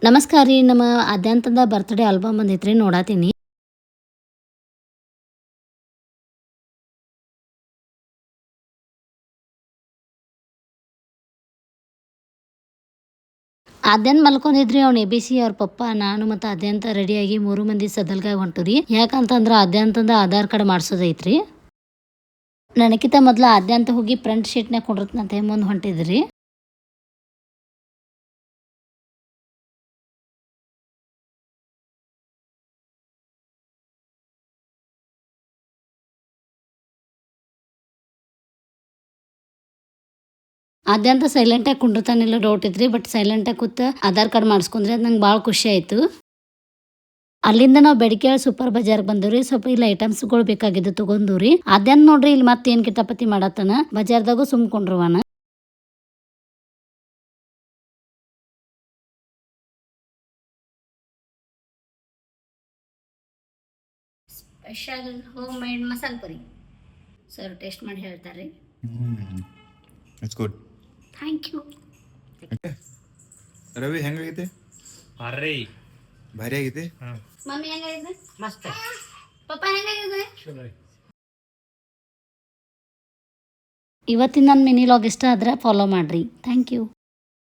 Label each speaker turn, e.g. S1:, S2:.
S1: ನಮಸ್ಕಾರ ರೀ. ನಮ್ಮ ಆದ್ಯಂತದ ಬರ್ತ್ಡೇ ಆಲ್ಬಮ್ ಬಂದೈತ್ರಿ, ನೋಡಾತೀನಿ. ಆದ್ಯಂತ ಮಲ್ಕೊಂಡಿದ್ರಿ. ಅವ್ನು ಎಬಿಸಿ ಅವ್ರ ಪಪ್ಪ, ನಾನು ಮತ್ತು ಆದ್ಯಂತ ರೆಡಿಯಾಗಿ 3 ಮಂದಿ ಸದಲ್ಗಾಗ ಹೊಂಟುರಿ. ಯಾಕಂತಂದ್ರೆ ಆದ್ಯಂತಂದ ಆಧಾರ್ ಕಾರ್ಡ್ ಮಾಡ್ಸೋದೈತ್ರಿ. ನನಗಿಂತ ಮೊದ್ಲು ಆದ್ಯಂತ ಹೋಗಿ ಫ್ರಂಟ್ ಶೀಟ್ನಾಗ ಕುಂಡಿರ್ತಂತೆ ಮುಂದೆ ಹೊಂಟಿದ್ರಿ. ಆದ್ಯಂತ ಸೈಲೆಂಟಾಗಿ ಕುಂಡಿರ್ತಾನಿಲ್ಲ ಡೌಟ್ ಇದ್ರಿ. ಬಟ್ ಸೈಲೆಂಟಾಗಿ ಕೂತ ಆಧಾರ್ ಕಾರ್ಡ್ ಮಾಡಿಸ್ಕೊಂಡ್ರಿ. ಅದು ನಂಗೆ ಭಾಳ ಖುಷಿ ಆಯಿತು. ಅಲ್ಲಿಂದ ನಾವು ಬೆಡಕೇಳ ಸೂಪರ್ ಬಜಾರ್ಗೆ ಬಂದವ್ರಿ. ಸ್ವಲ್ಪ ಇಲ್ಲಿ ಐಟಮ್ಸ್ಗಳು ಬೇಕಾಗಿದ್ದು ತೊಗೊಂಡ್ರಿ. ಆದ್ಯಂತ ನೋಡ್ರಿ ಇಲ್ಲಿ ಮತ್ತೆ ಏನು ಕಿತಾಪತಿ ಮಾಡತ್ತನ. ಬಜಾರ್ದಾಗೂ ಸುಮ್ಕೊಂಡ್ರವನ. Special home made masala puri sir taste ಮಾಡಿ ಹೇಳ್ತಾರೆ.
S2: It's good.
S1: Thank you.
S2: Ravi ಹೆಂಗಾಗೈತೆ?
S3: ಅರೇ
S2: ಭಾರಿ ಆಗೈತೆ.
S1: ಮಮ್ಮಿ ಹೆಂಗಾಗಿದೆ? ಮಸ್ತ್. ಪಪ್ಪ ಹೆಂಗಾಗಿದೆ? ಇವತ್ತಿನ ನನ್ನ ಮಿನಿ ಲಾಗ್ ಇಷ್ಟ ಆದ್ರೆ ಫಾಲೋ ಮಾಡಿರಿ. Thank you.